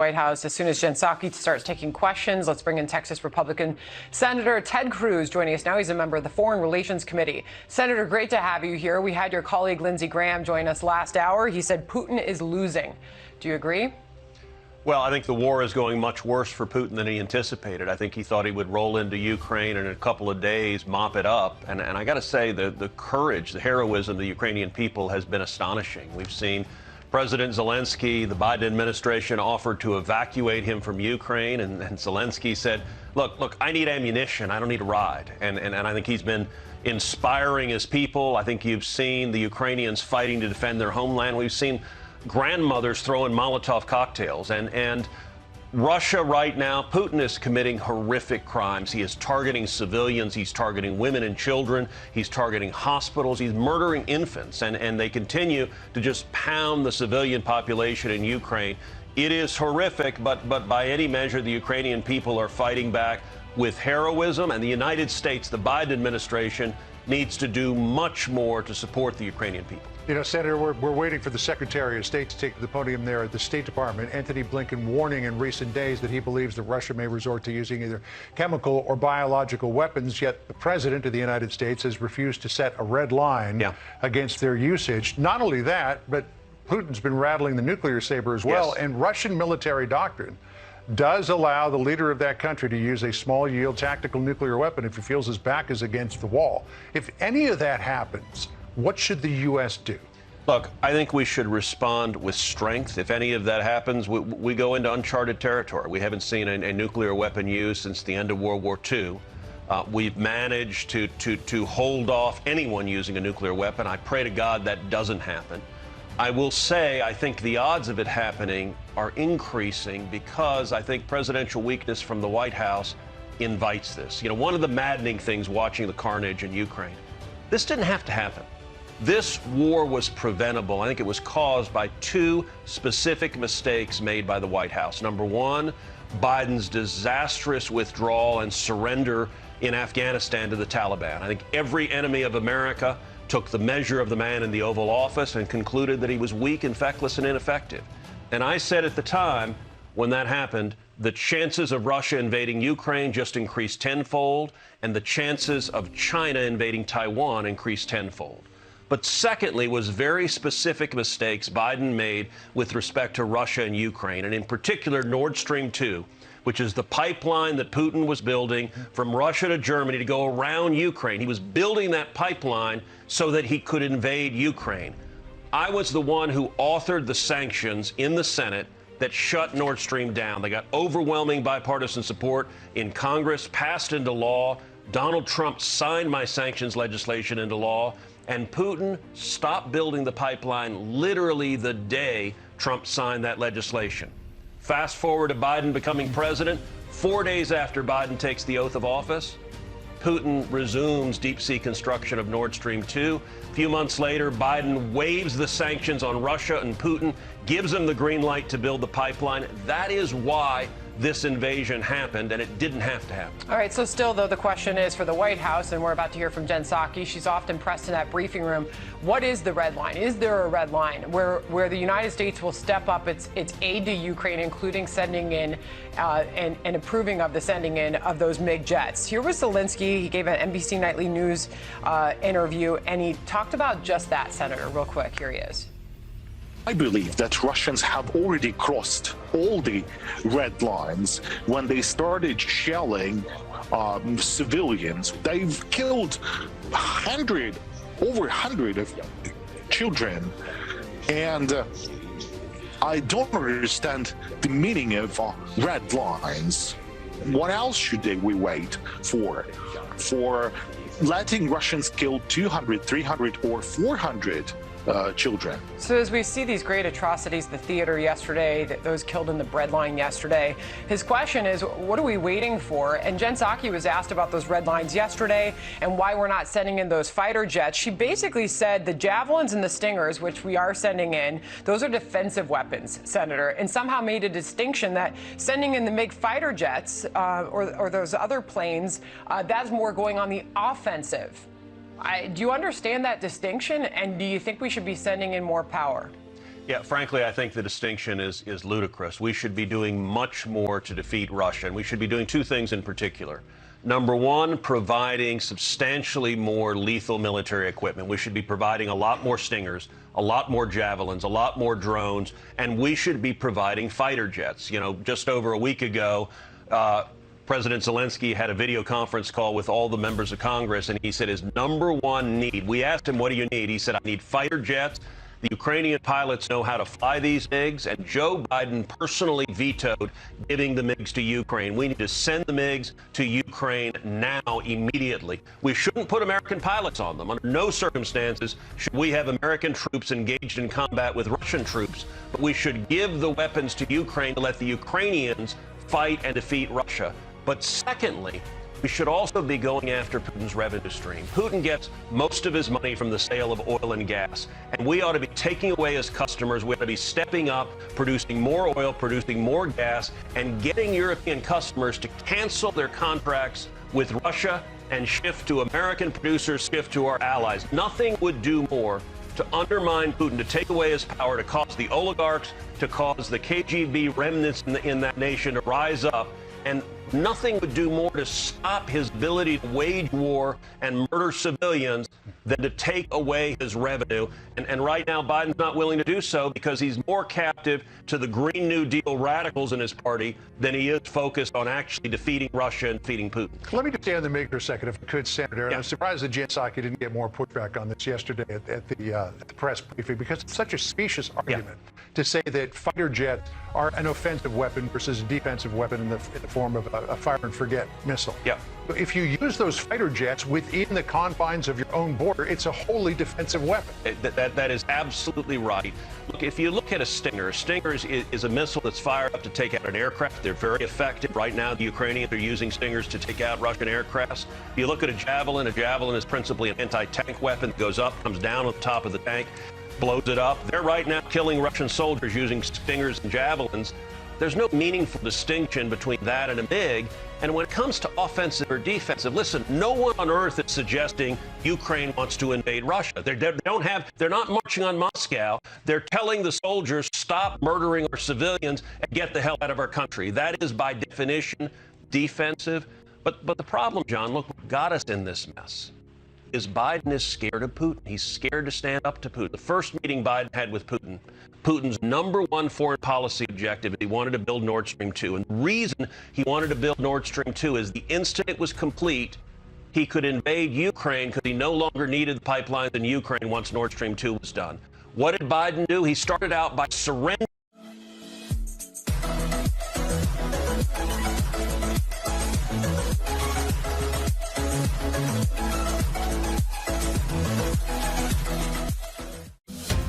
White House. As soon as Jen Psaki starts taking questions, let's bring in Texas Republican Senator Ted Cruz joining us now. He's a member of the Foreign Relations Committee. Senator, great to have you here. We had your colleague Lindsey Graham join us last hour. He said Putin is losing. Do you agree? Well, I think the war is going much worse for Putin than he anticipated. I think he thought he would roll into Ukraine and in a couple of days mop it up. And I got to say, the courage, the heroism of the Ukrainian people has been astonishing. We've seen President Zelensky, the Biden administration offered to evacuate him from Ukraine. And Zelensky said, look, I need ammunition. I don't need a ride. And I think he's been inspiring his people. I think you've seen the Ukrainians fighting to defend their homeland. We've seen grandmothers throwing Molotov cocktails. And Russia right now, Putin is committing horrific crimes. He is targeting civilians. He's targeting women and children. He's targeting hospitals. He's murdering infants. And they continue to just pound the civilian population in Ukraine. It is horrific, but by any measure, the Ukrainian people are fighting back with heroism. And the United States, the Biden administration, needs to do much more to support the Ukrainian people. You know, Senator, we're waiting for the Secretary of State to take the podium there at the State Department. Antony Blinken warning in recent days that he believes that Russia may resort to using either chemical or biological weapons, yet the President of the United States has refused to set a red line against their usage. Not only that, but Putin's been rattling the nuclear saber as well, and Russian military doctrine does allow the leader of that country to use a small-yield tactical nuclear weapon if he feels his back is against the wall. If any of that happens, what should the U.S. do? Look, I think we should respond with strength. If any of that happens, we go into uncharted territory. We haven't seen a nuclear weapon used since the end of World War II. We've managed to hold off anyone using a nuclear weapon. I pray to God that doesn't happen. I will say I think the odds of it happening are increasing because I think presidential weakness from the White House invites this. You know, one of the maddening things watching the carnage in Ukraine, this didn't have to happen. This war was preventable. I think it was caused by two specific mistakes made by the White House. Number one, Biden's disastrous withdrawal and surrender in Afghanistan to the Taliban. I think every enemy of America took the measure of the man in the Oval Office and concluded that he was weak and feckless and ineffective. And I said at the time when that happened, the chances of Russia invading Ukraine just increased tenfold, and the chances of China invading Taiwan increased tenfold. But secondly was very specific mistakes Biden made with respect to Russia and Ukraine, and in particular Nord Stream 2, which is the pipeline that Putin was building from Russia to Germany to go around Ukraine. He was building that pipeline so that he could invade Ukraine. I was the one who authored the sanctions in the Senate that shut Nord Stream down. They got overwhelming bipartisan support in Congress, passed into law. Donald Trump signed my sanctions legislation into law, and Putin stopped building the pipeline literally the day Trump signed that legislation. Fast forward to Biden becoming president. 4 days after Biden takes the oath of office, Putin resumes deep-sea construction of Nord Stream 2. A few months later, Biden waives the sanctions on Russia, and Putin gives him the green light to build the pipeline. That is why this invasion happened, and it didn't have to happen. All right, so still, though, the question is for the White House, and we're about to hear from Jen Psaki. She's often pressed in that briefing room. What is the red line? Is there a red line where the United States will step up its aid to Ukraine, including sending in and approving of the sending in of those MiG jets? Here was Zelensky. He gave an NBC Nightly News interview, and he talked about just that, Senator, real quick. Here he is. I believe that Russians have already crossed all the red lines when they started shelling civilians. They've killed over 100 of children. And I don't understand the meaning of red lines. What else should we wait for? For letting Russians kill 200, 300, or 400 children. So as we see these great atrocities, the theater yesterday, those killed in the bread line yesterday, his question is, what are we waiting for? And Jen Psaki was asked about those red lines yesterday and why we're not sending in those fighter jets. She basically said the Javelins and the Stingers, which we are sending in, those are defensive weapons, Senator, and somehow made a distinction that sending in the MiG fighter jets or those other planes, that's more going on the offensive. Do you understand that distinction, and do you think we should be sending in more power? Yeah, frankly, I think the distinction is ludicrous. We should be doing much more to defeat Russia, and we should be doing two things in particular. Number one, providing substantially more lethal military equipment. We should be providing a lot more Stingers, a lot more Javelins, a lot more drones, and we should be providing fighter jets. You know, just over a week ago, President Zelensky had a video conference call with all the members of Congress, and he said his number one need, we asked him, what do you need? He said, I need fighter jets. The Ukrainian pilots know how to fly these MiGs, and Joe Biden personally vetoed giving the MiGs to Ukraine. We need to send the MiGs to Ukraine now, immediately. We shouldn't put American pilots on them. Under no circumstances should we have American troops engaged in combat with Russian troops, but we should give the weapons to Ukraine to let the Ukrainians fight and defeat Russia. But secondly, we should also be going after Putin's revenue stream. Putin gets most of his money from the sale of oil and gas, and we ought to be taking away his customers. We ought to be stepping up, producing more oil, producing more gas, and getting European customers to cancel their contracts with Russia and shift to American producers, shift to our allies. Nothing would do more to undermine Putin, to take away his power, to cause the oligarchs, to cause the KGB remnants in that nation to rise up. And nothing would do more to stop his ability to wage war and murder civilians than to take away his revenue. And right now, Biden's not willing to do so because he's more captive to the Green New Deal radicals in his party than he is focused on actually defeating Russia and defeating Putin. Let me just stay on the MiG for a second, if I could, Senator. Yeah. I'm surprised that Jen Psaki didn't get more pushback on this yesterday at the press briefing, because it's such a specious argument to say that fighter jets are an offensive weapon versus a defensive weapon in the form of a fire-and-forget missile. Yeah. If you use those fighter jets within the confines of your own border, it's a wholly defensive weapon. That is absolutely right. Look, if you look at a Stinger is a missile that's fired up to take out an aircraft. They're very effective. Right now, the Ukrainians are using Stingers to take out Russian aircrafts. If you look at a Javelin is principally an anti-tank weapon that goes up, comes down on the top of the tank, blows it up. They're right now killing Russian soldiers using Stingers and Javelins. There's no meaningful distinction between that and a MiG. And when it comes to offensive or defensive, listen, no one on earth is suggesting Ukraine wants to invade Russia. They're not marching on Moscow. They're telling the soldiers, stop murdering our civilians and get the hell out of our country. That is, by definition, defensive. But the problem, John, look, what got us in this mess is Biden is scared of Putin. He's scared to stand up to Putin. The first meeting Biden had with Putin, Putin's number one foreign policy objective, he wanted to build Nord Stream 2. And the reason he wanted to build Nord Stream 2 is the instant it was complete, he could invade Ukraine because he no longer needed the pipelines in Ukraine once Nord Stream 2 was done. What did Biden do? He started out by surrendering